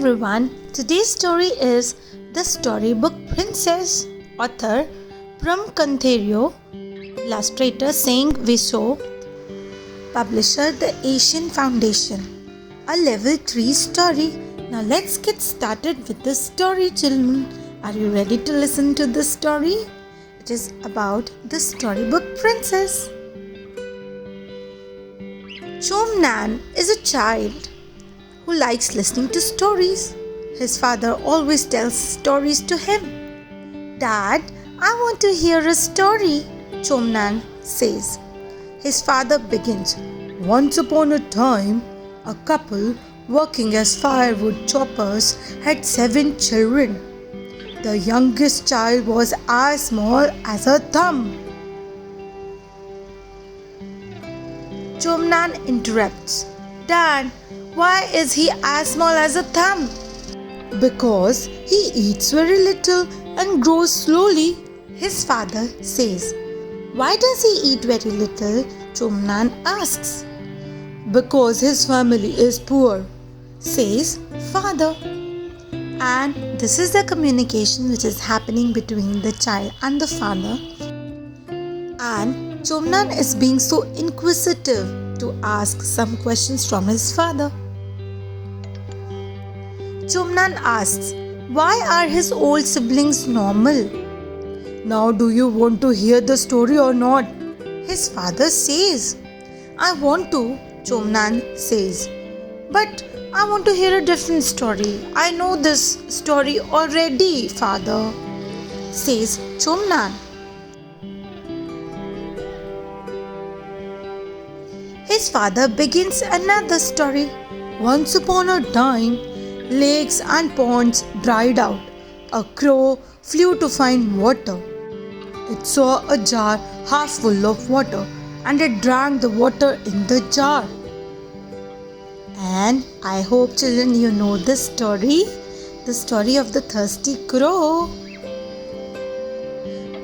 everyone, today's story is The Storybook Princess. Author Prum Cantherio, illustrator Singh Viso, publisher The Asian Foundation. A level 3 story. Now let's get started with the story, children. Are you ready to listen to the story? It is about the Storybook Princess. Chomnan is a child who likes listening to stories. His father always tells stories to him. Dad, I want to hear a story, Chomnan says. His father begins. Once upon a time, a couple working as firewood choppers had 7 children. The youngest child was as small as a thumb. Chomnan interrupts. Dad, why is he as small as a thumb? Because he eats very little and grows slowly, his father says. Why does he eat very little? Chomnan asks. Because his family is poor, says father. And this is the communication which is happening between the child and the father. And Chomnan is being so inquisitive to ask some questions from his father. Chomnan asks, why are his old siblings normal? Now do you want to hear the story or not? His father says. I want to, Chomnan says. But I want to hear a different story. I know this story already, father, says Chomnan. His father begins another story. Once upon a time, lakes and ponds dried out. A crow flew to find water. It saw a jar half full of water and it drank the water in the jar. And I hope children you know this story, the story of the thirsty crow.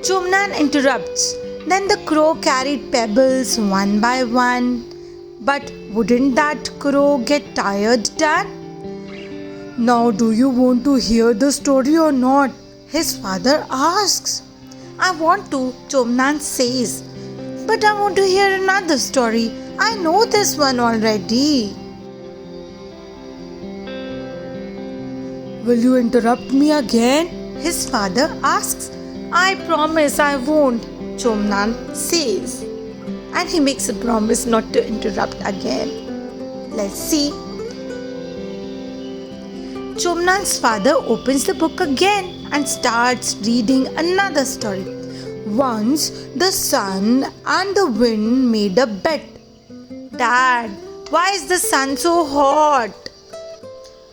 Chomnan interrupts. Then the crow carried pebbles one by one. But wouldn't that crow get tired, Dad? Now do you want to hear the story or not? His father asks. I want to, Chomnan says. But I want to hear another story. I know this one already. Will you interrupt me again? His father asks. I promise I won't, Chomnan says. And he makes a promise not to interrupt again. Let's see. Chomnan's father opens the book again and starts reading another story. Once the sun and the wind made a bet. Dad, why is the sun so hot?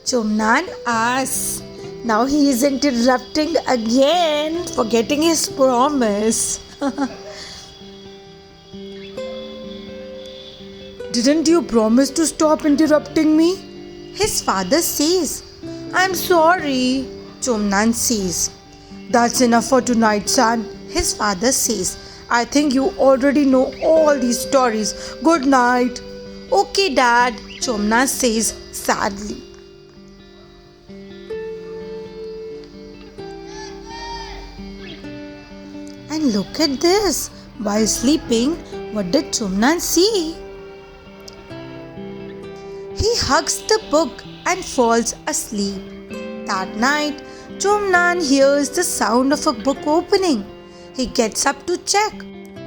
Chomnan asks. Now he is interrupting again, forgetting his promise. Didn't you promise to stop interrupting me? His father says. I'm sorry, Chomnan says. That's enough for tonight, son, his father says. I think you already know all these stories. Good night. Okay, Dad, Chomnan says sadly. And look at this. While sleeping, what did Chomnan see? He hugs the book and falls asleep. That night, Chomnan hears the sound of a book opening. He gets up to check.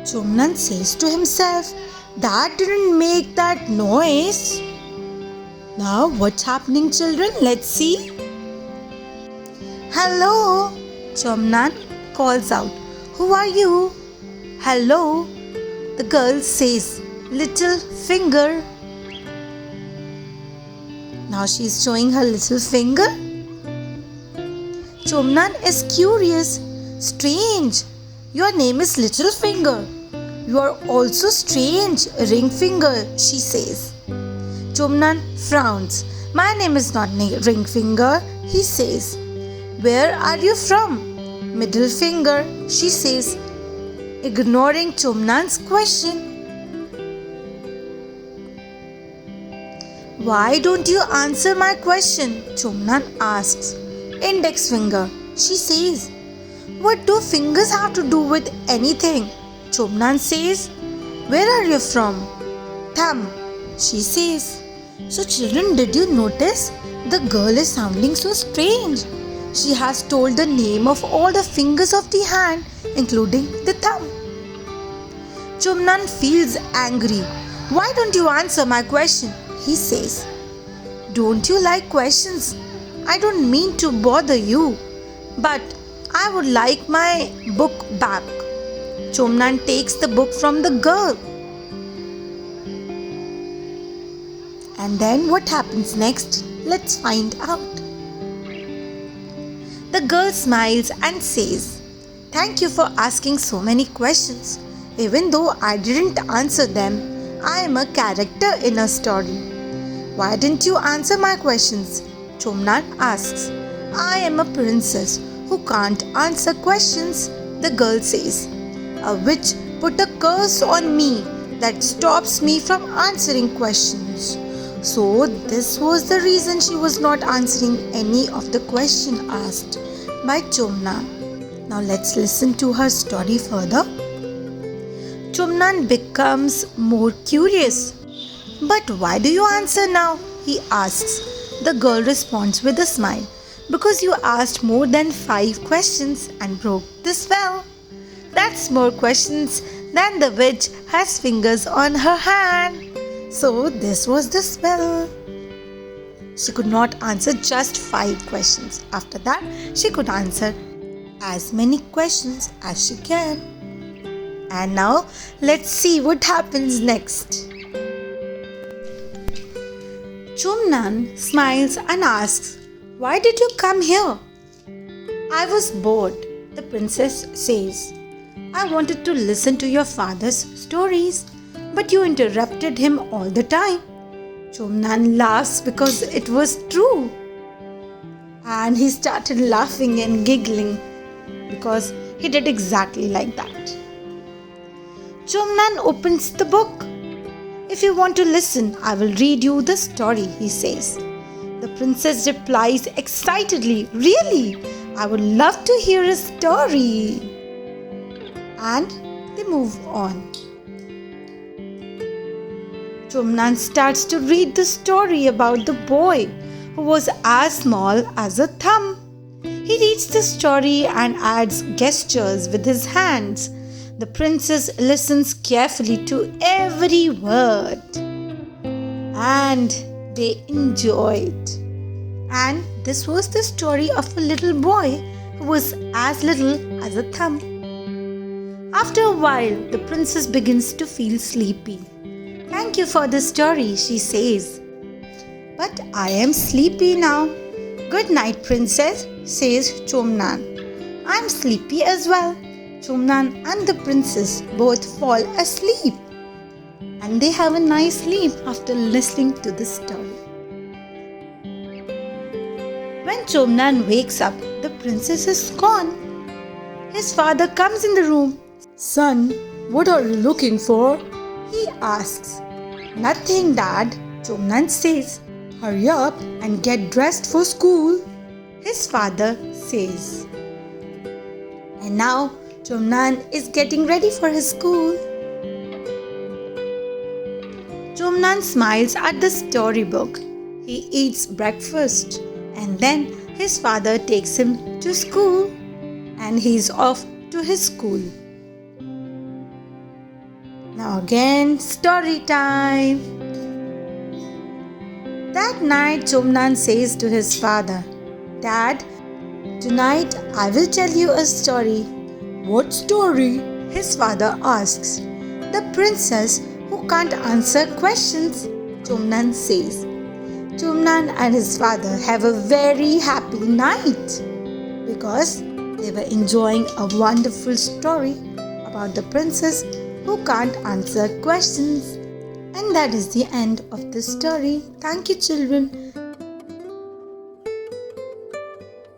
Chomnan says to himself, that didn't make that noise. Now what's happening, children? Let's see. Hello, Chomnan calls out. Who are you? Hello, the girl says. Little finger. Now she is showing her little finger. Chomnan is curious. Strange. Your name is Little Finger. You are also strange, Ring Finger, she says. Chomnan frowns. My name is not Ring Finger, he says. Where are you from? Middle Finger, she says, ignoring Chomnan's question. Why don't you answer my question? Chomnan asks. Index finger, she says. What do fingers have to do with anything? Chomnan says. Where are you from? Thumb, she says. So children, did you notice? The girl is sounding so strange. She has told the name of all the fingers of the hand, including the thumb. Chomnan feels angry. Why don't you answer my question? He says. Don't you like questions? I don't mean to bother you, but I would like my book back. Chomnan takes the book from the girl. And then what happens next? Let's find out. The girl smiles and says, Thank you for asking so many questions. Even though I didn't answer them, I am a character in a story. Why didn't you answer my questions? Chomnan asks. I am a princess who can't answer questions, the girl says. A witch put a curse on me that stops me from answering questions. So this was the reason she was not answering any of the questions asked by Chomnan. Now let's listen to her story further. Chomnan becomes more curious. But why do you answer now? He asks. The girl responds with a smile. Because you asked more than 5 questions and broke the spell. That's more questions than the witch has fingers on her hand. So this was the spell. She could not answer just 5 questions. After that, she could answer as many questions as she can. And now, let's see what happens next. Chomnan smiles and asks, Why did you come here? I was bored, the princess says. I wanted to listen to your father's stories, but you interrupted him all the time. Chomnan laughs because it was true. And he started laughing and giggling because he did exactly like that. Chomnan opens the book. If you want to listen, I will read you the story, he says. The princess replies excitedly, Really? I would love to hear a story. And they move on. Chomnan starts to read the story about the boy who was as small as a thumb. He reads the story and adds gestures with his hands. The princess listens carefully to every word. And they enjoy it. And this was the story of a little boy who was as little as a thumb. After a while, the princess begins to feel sleepy. Thank you for the story, she says. But I am sleepy now. Good night, princess, says Chomnan. I'm sleepy as well. Chomnan and the princess both fall asleep. And they have a nice sleep after listening to the story. When Chomnan wakes up, the princess is gone. His father comes in the room. Son, what are you looking for? He asks. Nothing, Dad, Chomnan says. Hurry up and get dressed for school, his father says. And now Chomnan is getting ready for his school. Chomnan smiles at the storybook. He eats breakfast and then his father takes him to school and he's off to his school. Now again, story time. That night, Chomnan says to his father, Dad, tonight I will tell you a story. What story? His father asks. The princess who can't answer questions, Chomnan says. Chomnan and his father have a very happy night because they were enjoying a wonderful story about the princess who can't answer questions. And that is the end of the story. Thank you, children.